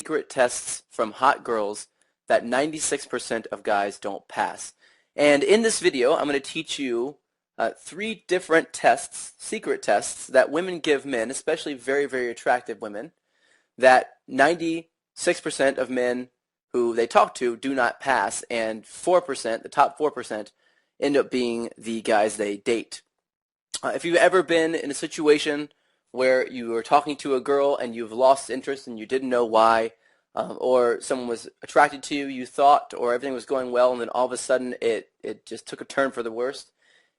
secret tests from hot girls that 96% of guys don't pass. And in this video, I'm going to teach you three different tests, secret tests, that women give men, especially very, very attractive women, that 96% of men who they talk to do not pass, and 4%, the top 4%, end up being the guys they date. If you've ever been in a situation where you were talking to a girl and you've lost interest and you didn't know why, or someone was attracted to you, you thought, or everything was going well, and then all of a sudden it just took a turn for the worst,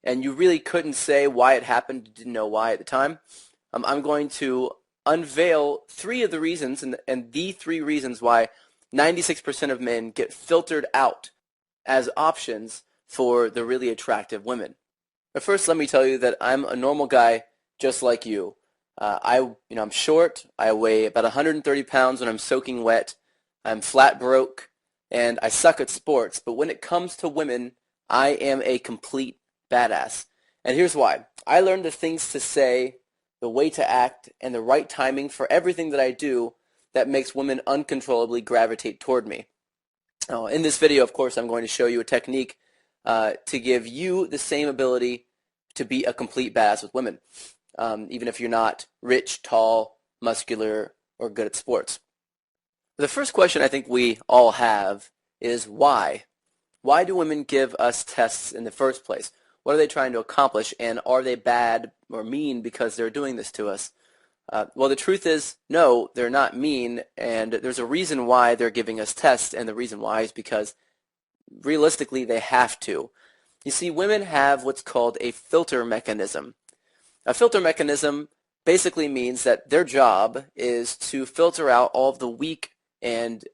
and you really couldn't say why it happened, you didn't know why at the time, I'm going to unveil three of the reasons, and the three reasons why 96% of men get filtered out as options for the really attractive women. But first, let me tell you that I'm a normal guy just like you. I'm short. I weigh about 130 pounds when I'm soaking wet. I'm flat broke, and I suck at sports. But when it comes to women, I am a complete badass. And here's why. I learned the things to say, the way to act, and the right timing for everything that I do that makes women uncontrollably gravitate toward me. Now, in this video, of course, I'm going to show you a technique to give you the same ability to be a complete badass with women, even if you're not rich, tall, muscular, or good at sports. The first question I think we all have is why? Why do women give us tests in the first place? What are they trying to accomplish, and are they bad or mean because they're doing this to us? Well, the truth is, no, they're not mean, and there's a reason why they're giving us tests, and the reason why is because realistically they have to. You see, women have what's called a filter mechanism. A filter mechanism basically means that their job is to filter out all of the weak and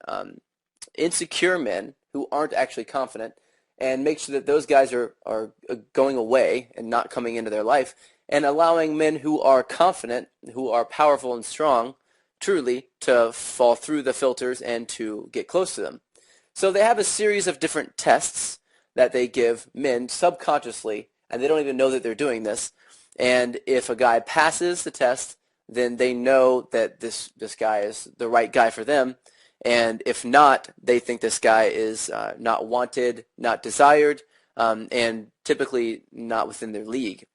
insecure men who aren't actually confident, and make sure that those guys are going away and not coming into their life, and allowing men who are confident, who are powerful and strong, truly, to fall through the filters and to get close to them. So they have a series of different tests that they give men subconsciously, and they don't even know that they're doing this. And if a guy passes the test, then they know that this guy is the right guy for them. And if not, they think this guy is not wanted, not desired, and typically not within their league.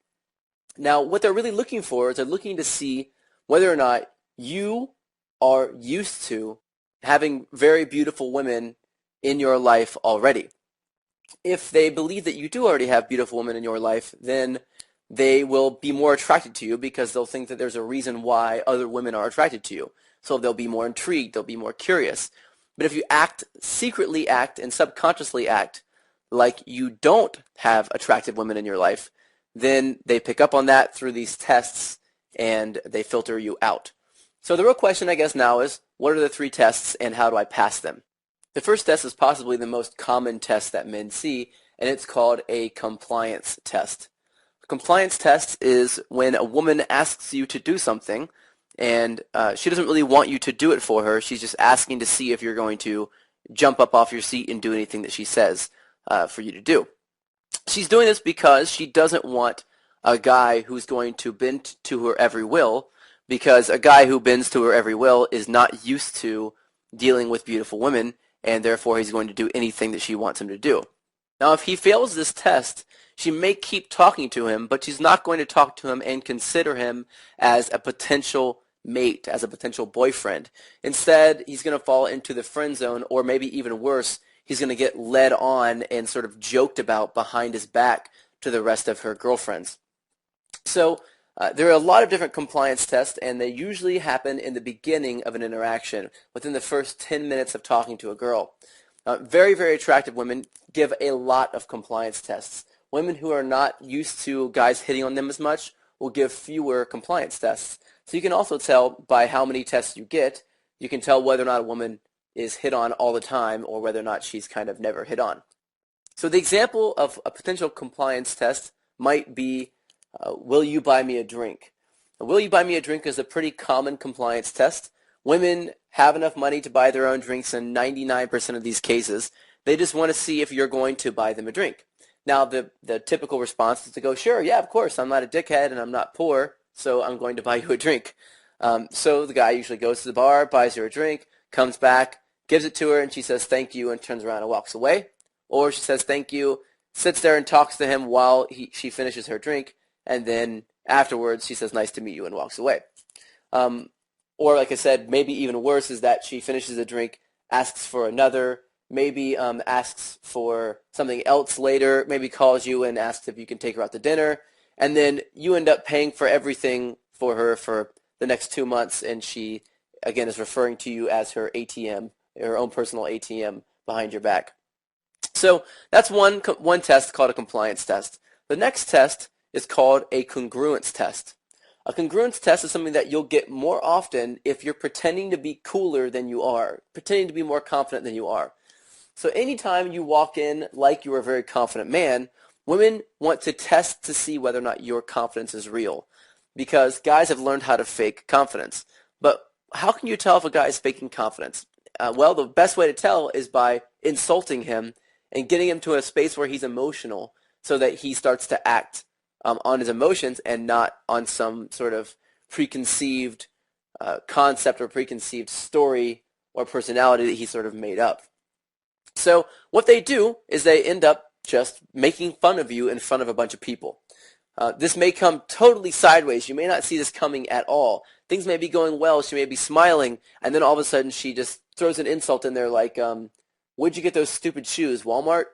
Now, what they're really looking for is they're looking to see whether or not you are used to having very beautiful women in your life already. If they believe that you do already have beautiful women in your life, then they will be more attracted to you because they'll think that there's a reason why other women are attracted to you. So they'll be more intrigued, they'll be more curious. But if you secretly act and subconsciously act like you don't have attractive women in your life, then they pick up on that through these tests and they filter you out. So the real question, I guess, now is, what are the three tests and how do I pass them? The first test is possibly the most common test that men see, and it's called a compliance test. A compliance test is when a woman asks you to do something, and she doesn't really want you to do it for her. She's just asking to see if you're going to jump up off your seat and do anything that she says for you to do. She's doing this because she doesn't want a guy who's going to bend to her every will, because a guy who bends to her every will is not used to dealing with beautiful women, and therefore he's going to do anything that she wants him to do. Now, if he fails this test, she may keep talking to him, but she's not going to talk to him and consider him as a potential mate, as a potential boyfriend. Instead, he's going to fall into the friend zone, or maybe even worse, he's going to get led on and sort of joked about behind his back to the rest of her girlfriends. So there are a lot of different compliance tests, and they usually happen in the beginning of an interaction, within the first 10 minutes of talking to a girl. Very, very attractive women give a lot of compliance tests. Women who are not used to guys hitting on them as much will give fewer compliance tests. So you can also tell by how many tests you get, you can tell whether or not a woman is hit on all the time or whether or not she's kind of never hit on. So the example of a potential compliance test might be, will you buy me a drink? Will you buy me a drink is a pretty common compliance test. Women have enough money to buy their own drinks in 99% of these cases. They just want to see if you're going to buy them a drink. Now, the typical response is to go, sure, yeah, of course, I'm not a dickhead and I'm not poor, so I'm going to buy you a drink. So the guy usually goes to the bar, buys her a drink. comes back, gives it to her, and she says thank you and turns around and walks away. Or she says thank you, sits there and talks to him while she finishes her drink, and then afterwards she says nice to meet you and walks away. Or like I said, maybe even worse is that she finishes a drink, asks for another, maybe asks for something else later, maybe calls you and asks if you can take her out to dinner, and then you end up paying for everything for her for the next 2 months, and she, again, is referring to you as her ATM, her own personal ATM behind your back. So that's one test called a compliance test. The next test is called a congruence test. A congruence test is something that you'll get more often if you're pretending to be cooler than you are, pretending to be more confident than you are. So anytime you walk in like you're a very confident man, women want to test to see whether or not your confidence is real, because guys have learned how to fake confidence. But how can you tell if a guy is faking confidence? Well, the best way to tell is by insulting him and getting him to a space where he's emotional so that he starts to act on his emotions and not on some sort of preconceived concept or preconceived story or personality that he sort of made up. So what they do is they end up just making fun of you in front of a bunch of people. This may come totally sideways. You may not see this coming at all. Things may be going well. She may be smiling, and then all of a sudden she just throws an insult in there like, where'd you get those stupid shoes, Walmart?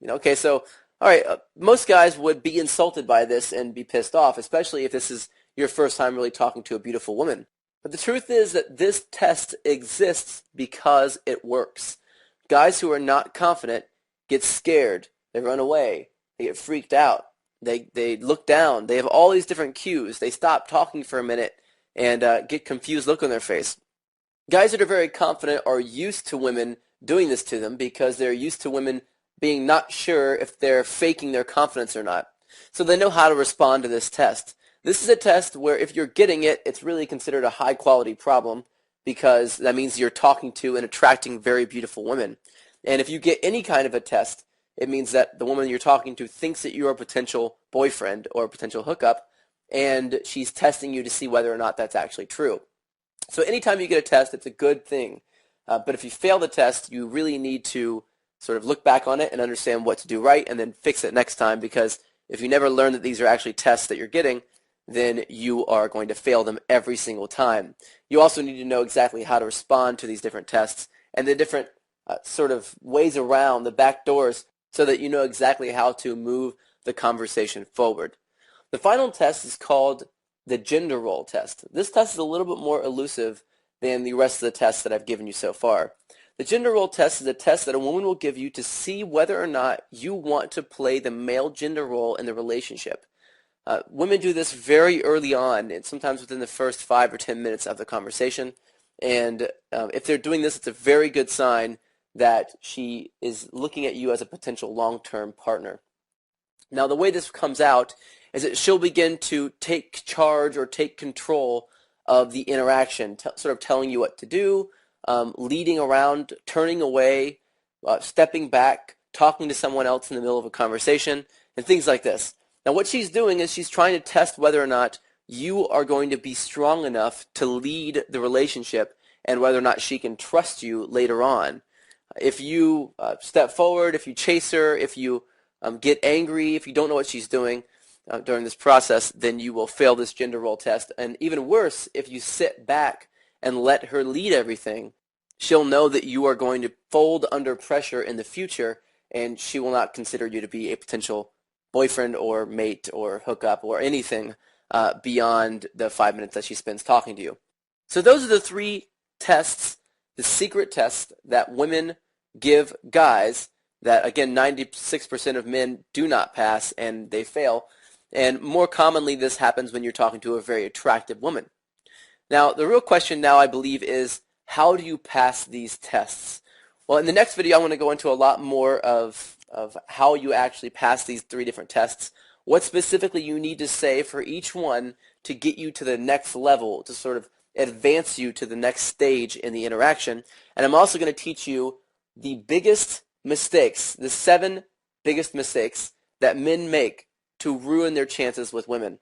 Okay, so, all right, most guys would be insulted by this and be pissed off, especially if this is your first time really talking to a beautiful woman. But the truth is that this test exists because it works. Guys who are not confident get scared. They run away. They get freaked out. They look down. They have all these different cues. They stop talking for a minute and get confused look on their face. Guys that are very confident are used to women doing this to them because they're used to women being not sure if they're faking their confidence or not. So they know how to respond to this test. This is a test where if you're getting it, it's really considered a high-quality problem because that means you're talking to and attracting very beautiful women. And if you get any kind of a test, it means that the woman you're talking to thinks that you're a potential boyfriend or a potential hookup, and she's testing you to see whether or not that's actually true. So anytime you get a test, it's a good thing. But if you fail the test, you really need to sort of look back on it and understand what to do right and then fix it next time, because if you never learn that these are actually tests that you're getting, then you are going to fail them every single time. You also need to know exactly how to respond to these different tests and the different sort of ways around the back doors so that you know exactly how to move the conversation forward. The final test is called the gender role test. This test is a little bit more elusive than the rest of the tests that I've given you so far. The gender role test is a test that a woman will give you to see whether or not you want to play the male gender role in the relationship. Women do this very early on, and sometimes within the first 5 or 10 minutes of the conversation. And if they're doing this, it's a very good sign that she is looking at you as a potential long-term partner. Now, the way this comes out is that she'll begin to take charge or take control of the interaction, sort of telling you what to do, leading around, turning away, stepping back, talking to someone else in the middle of a conversation, and things like this. Now, what she's doing is she's trying to test whether or not you are going to be strong enough to lead the relationship and whether or not she can trust you later on. If you step forward, if you chase her, if you get angry, if you don't know what she's doing during this process, then you will fail this gender role test. And even worse, if you sit back and let her lead everything, she'll know that you are going to fold under pressure in the future, and she will not consider you to be a potential boyfriend or mate or hookup or anything beyond the 5 minutes that she spends talking to you. So those are the 3 tests, the secret tests that women give guys that, again, 96% of men do not pass and they fail. And more commonly, this happens when you're talking to a very attractive woman. Now, the real question now, I believe, is how do you pass these tests? Well, in the next video, I'm going to go into a lot more of how you actually pass these 3 different tests, what specifically you need to say for each one to get you to the next level, to sort of advance you to the next stage in the interaction. And I'm also going to teach you the biggest mistakes, the 7 biggest mistakes that men make to ruin their chances with women.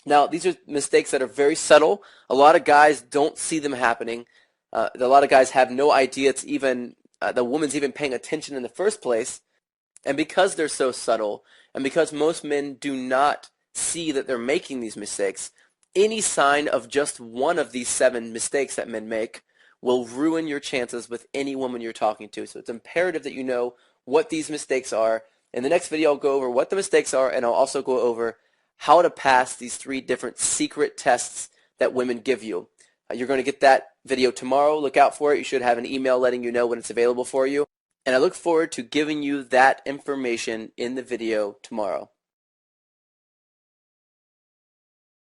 Now, these are mistakes that are very subtle. A lot of guys don't see them happening. A lot of guys have no idea it's even the woman's even paying attention in the first place. And because they're so subtle, and because most men do not see that they're making these mistakes, any sign of just one of these 7 mistakes that men make will ruin your chances with any woman you're talking to. So it's imperative that you know what these mistakes are. In the next video, I'll go over what the mistakes are, and I'll also go over how to pass these 3 different secret tests that women give you. You're going to get that video tomorrow. Look out for it. You should have an email letting you know when it's available for you. And I look forward to giving you that information in the video tomorrow.